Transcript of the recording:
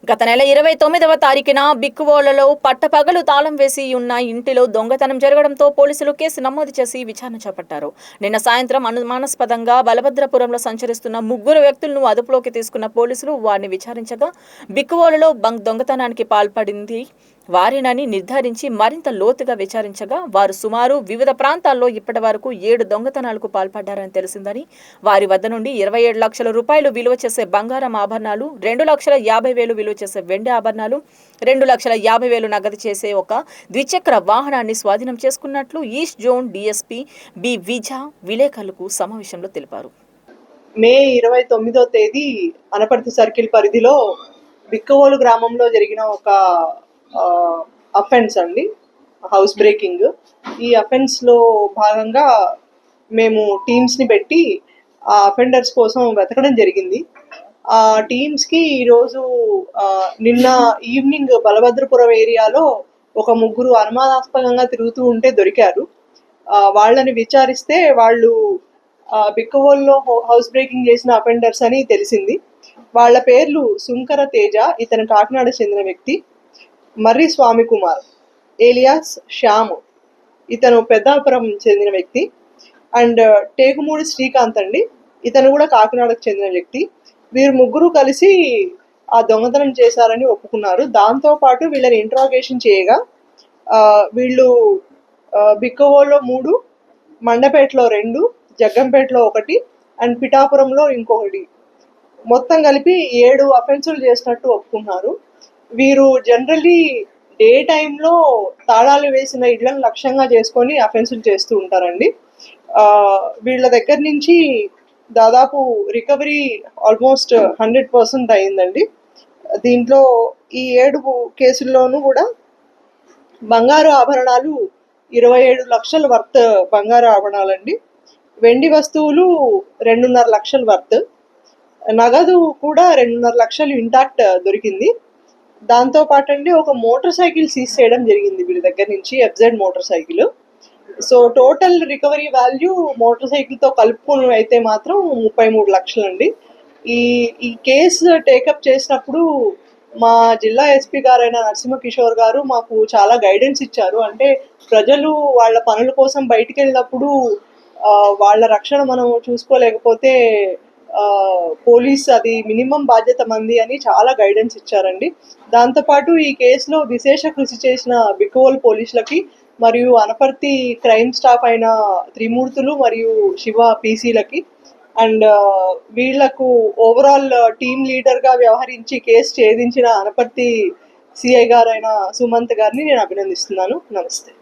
గత నెల 29వ తారీఖున బిక్కువోలలో పట్టపగలు తాళం వేసి ఉన్న ఇంటిలో దొంగతనం జరగడంతో పోలీసులు కేసు నమోదు చేసి విచారణ చేపట్టారు. నిన్న సాయంత్రం అనుమానాస్పదంగా బలభద్రపురంలో సంచరిస్తున్న ముగ్గురు వ్యక్తులను అదుపులోకి తీసుకున్న పోలీసులు వారిని విచారించగా బిక్కువోలలో దొంగతనానికి పాల్పడింది వారినని నిర్ధారించి మరింత లోతుగా విచారించగా వారు సుమారు వివిధ ప్రాంతాల్లో ఇప్పటివరకు 7 దొంగతనాలకు పాల్పడ్డారని తెలిసిందని, వారి వద్ద నుండి 27 లక్షల రూపాయలు విలువ చేసే బంగారం ఆభరణాలు, 2,50,000 విలువ చేసే వెండి ఆభరణాలు, 2,50,000 నగదు చేసే ఒక ద్విచక్ర వాహనాన్ని స్వాధీనం చేసుకున్నట్లు ఈస్ట్ జోన్ డీఎస్పీ బి విజా విలేకరులకు సమావేశంలో తెలిపారు. మే 29వ తేదీ అనపర్తి సర్కిల్ పరిధిలో బిక్కవోలు గ్రామంలో జరిగిన ఒక అఫెన్స్ అండి, హౌస్ బ్రేకింగ్. ఈ అఫెన్స్లో భాగంగా మేము టీమ్స్ని పెట్టి ఆ అఫెండర్స్ కోసం వెతకడం జరిగింది. ఆ టీమ్స్కి ఈరోజు నిన్న ఈవినింగ్ బలభద్రపురం ఏరియాలో ఒక ముగ్గురు అనుమానాస్పదంగా తిరుగుతూ ఉంటే దొరికారు. వాళ్ళని విచారిస్తే వాళ్ళు బిక్కవోల్లో హౌస్ బ్రేకింగ్ చేసిన అఫెండర్స్ అని తెలిసింది. వాళ్ళ పేర్లు సుంకర తేజ, ఇతను కాకినాడ చెందిన వ్యక్తి. మర్రి స్వామి కుమార్ ఏలియాస్ శ్యామ్, ఇతను పెద్దాపురం చెందిన వ్యక్తి. అండ్ టేకుమూడి శ్రీకాంత్ అండి, ఇతను కూడా కాకినాడకు చెందిన వ్యక్తి. వీరు ముగ్గురు కలిసి ఆ దొంగతనం చేశారని ఒప్పుకున్నారు. దాంతోపాటు వీళ్ళని ఇంట్రాగేషన్ చేయగా వీళ్ళు బిక్కవోల్లో 3, మండపేటలో 2, జగ్గంపేటలో 1 అండ్ పిఠాపురంలో ఇంకొకటి, మొత్తం కలిపి 7 అఫెన్సులు చేసినట్టు ఒప్పుకున్నారు. వీరు జనరల్లీ డే టైంలో తాళాలు వేసిన ఇళ్లను లక్ష్యంగా చేసుకొని అఫెన్సులు చేస్తూ ఉంటారండి. వీళ్ళ దగ్గర నుంచి దాదాపు రికవరీ ఆల్మోస్ట్ 100% అయిందండి. దీంట్లో ఈ 7 కేసుల్లోనూ కూడా బంగారు ఆభరణాలు 27 లక్షల వర్త్ బంగారు ఆభరణాలండి. వెండి వస్తువులు 2.5 లక్షల వర్త్, నగదు కూడా 2.5 లక్షలు ఇంటాక్ట్ దొరికింది. దాంతోపాటు అండి ఒక మోటార్ సైకిల్ సీజ్ చేయడం జరిగింది వీళ్ళ దగ్గర నుంచి, FZ motorcycle. So total recovery value మోటార్ సైకిల్తో కలుపుకుని అయితే మాత్రం 33 లక్షలు అండి. ఈ కేసు టేకప్ చేసినప్పుడు మా జిల్లా ఎస్పీ గారైన నరసింహకిషోర్ గారు మాకు చాలా గైడెన్స్ ఇచ్చారు. అంటే ప్రజలు వాళ్ళ పనుల కోసం బయటికి వెళ్ళినప్పుడు వాళ్ళ రక్షణ మనం చూసుకోలేకపోతే పోలీస్ అది మినిమం బాధ్యత మంది అని చాలా గైడెన్స్ ఇచ్చారండి. దాంతోపాటు ఈ కేసులో విశేష కృషి చేసిన బిక్కవోలు పోలీసులకి మరియు అనపర్తి క్రైమ్ స్టాఫ్ అయిన త్రిమూర్తులు మరియు శివ పీసీలకి అండ్ వీళ్లకు ఓవరాల్ టీమ్ లీడర్గా వ్యవహరించి కేసు ఛేదించిన అనపర్తి సిఐ గారైన సుమంత్ గారిని నేను అభినందిస్తున్నాను. నమస్తే.